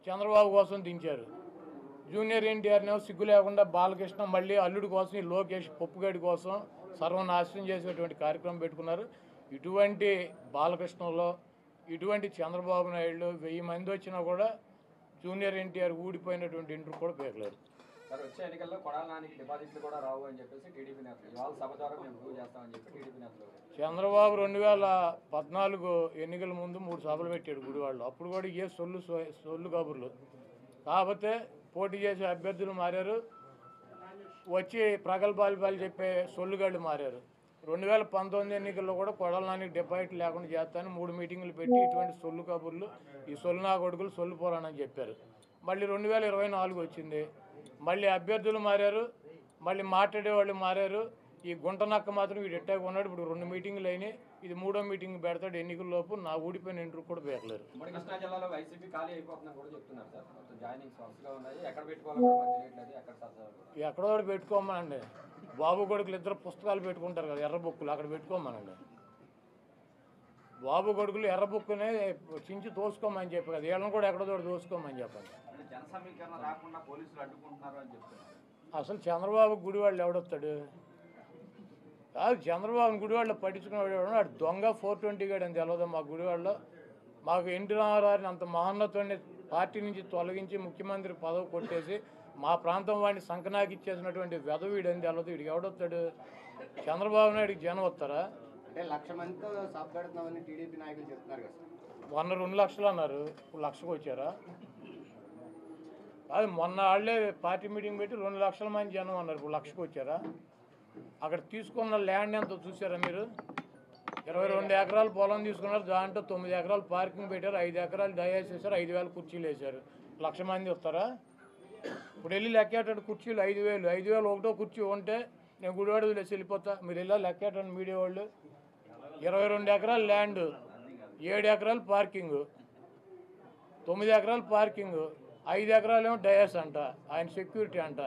చంద్రబాబు కోసం దించారు. జూనియర్ ఎన్టీఆర్నేమో సిగ్గు లేకుండా బాలకృష్ణ మళ్ళీ అల్లుడి కోసం ఈ లోకేష్ పప్పుగడి కోసం సర్వనాశనం చేసేటువంటి కార్యక్రమం పెట్టుకున్నారు. ఇటువంటి బాలకృష్ణలో ఇటువంటి చంద్రబాబు నాయుడు 1000 మంది వచ్చినా కూడా జూనియర్ ఎన్టీఆర్ ఊడిపోయినటువంటి ఇంటర్ కూడా పేర్లేరు. సార్ వచ్చే ఎన్నికల్లో కొడాల నానికి డిపాజిట్లు కూడా రావు అని చెప్పేసి టీడీపీ నేతలు ఇవాళ సభ ద్వారా మేము ప్రూవ్ చేస్తామని చెప్పి టీడీపీ నేతలు. చంద్రబాబు 2014 ఎన్నికల ముందు 3 సభలు పెట్టాడు గుడివాడలో. అప్పుడు కూడా ఏ సొల్లు కబుర్లు. కాకపోతే పోటీ చేసే అభ్యర్థులు మారారు, వచ్చి ప్రగల్భాలు చెప్పే సొల్లుగాళ్ళు మారారు. 2019 ఎన్నికల్లో కూడా కొడాల నానికి డిపాజిట్ లేకుండా చేస్తానని 3 మీటింగులు పెట్టి ఇటువంటి సొల్లు కబుర్లు ఈ సొల్లు నా కొడుకులు సొల్లు పోరానని చెప్పారు. మళ్ళీ 2024 వచ్చింది, మళ్ళీ అభ్యర్థులు మారారు, మళ్ళీ మాట్లాడేవాళ్ళు మారారు. ఈ గుంటనక్క మాత్రం వీడు ఎట్టాగా ఉన్నాడు. ఇప్పుడు 2 మీటింగులు అయినాయి, ఇది 3వ మీటింగ్ పెడతాడు. ఎన్నికల్లోపు నా ఊడిపోయిన ఇంటర్ కూడా పేర్లేరు. కృష్ణా జిల్లాలో వైసీపీ ఖాళీ అయిపోతుందని కూడా చెప్తున్నారు సార్. మొత్తం జాయినింగ్స్ వరుసగా ఉన్నాయి, ఎక్కడ పెట్టుకోవాలి ఎక్కడో పెట్టుకోమనండి. బాబు కొడుకులు ఇద్దరు పుస్తకాలు పెట్టుకుంటారు కదా, ఎర్ర బుక్కులు, అక్కడ పెట్టుకోమనండి. బాబు కొడుకులు ఎర్ర బుక్కునే చించి తోసుకోమని చెప్పి కదా, వీళ్ళని కూడా ఎక్కడో దోసుకోమని చెప్పండి. జన సమీకరణ రాకుండా పోలీసులు అడ్డుకుంటున్నారు అని చెప్తున్నారు. అసలు చంద్రబాబు గుడివాళ్ళు ఎవడొస్తాడు? కాదు, చంద్రబాబు గుడివాళ్ళు పట్టించుకునేవాడు వాడు దొంగ 420 గాడు అని తెలియదు. మా గుడివాళ్ళలో మాకు ఎన్టీ రామారావుని అంత మహోన్నతుడిని పార్టీ నుంచి తొలగించి ముఖ్యమంత్రి పదవి కొట్టేసి మా ప్రాంతం వాడిని సంకనాకి ఇచ్చేసినటువంటి వెధవీడు అని తెలియదు. వీడికి ఎవడొస్తాడు? చంద్రబాబు నాయుడికి జనం వస్తారా? అంటే 1,00,000 మందితో సభ పెడుతున్నామని టీడీపీ నాయకులు చెప్తున్నారు కదా సార్. 2 లక్షలు అన్నారు, ఇప్పుడు 1,00,000కు వచ్చారా? అది మొన్న వాళ్ళే పార్టీ మీటింగ్ పెట్టి 2 లక్షల మంది జనం అన్నారు, ఇప్పుడు 1,00,000కు వచ్చారా? అక్కడ తీసుకున్న ల్యాండ్ ఎంతో చూసారా మీరు? 22 ఎకరాల పొలం తీసుకున్నారు, దాంట్లో 9 ఎకరాలు పార్కింగ్ పెట్టారు, 5 ఎకరాలు డయాస్ వేశారు, 5,000 కుర్చీలు వేశారు. 1,00,000 మంది వస్తారా? ఇప్పుడు వెళ్ళి లెక్కేటాడు కుర్చీలు 5,000. 5,000 ఒకటో కుర్చీ ఉంటే నేను గుడివాడ వదిలేసి వెళ్ళిపోతా. మీరు వెళ్ళా లెక్కేటాడు మీడియా వాళ్ళు. 22 ఎకరాల ల్యాండ్, 7 ఎకరాలు పార్కింగ్, 9 ఎకరాలు పార్కింగ్, 5 ఎకరాలు ఏమో డయాస్ అంట, ఆయన సెక్యూరిటీ అంట.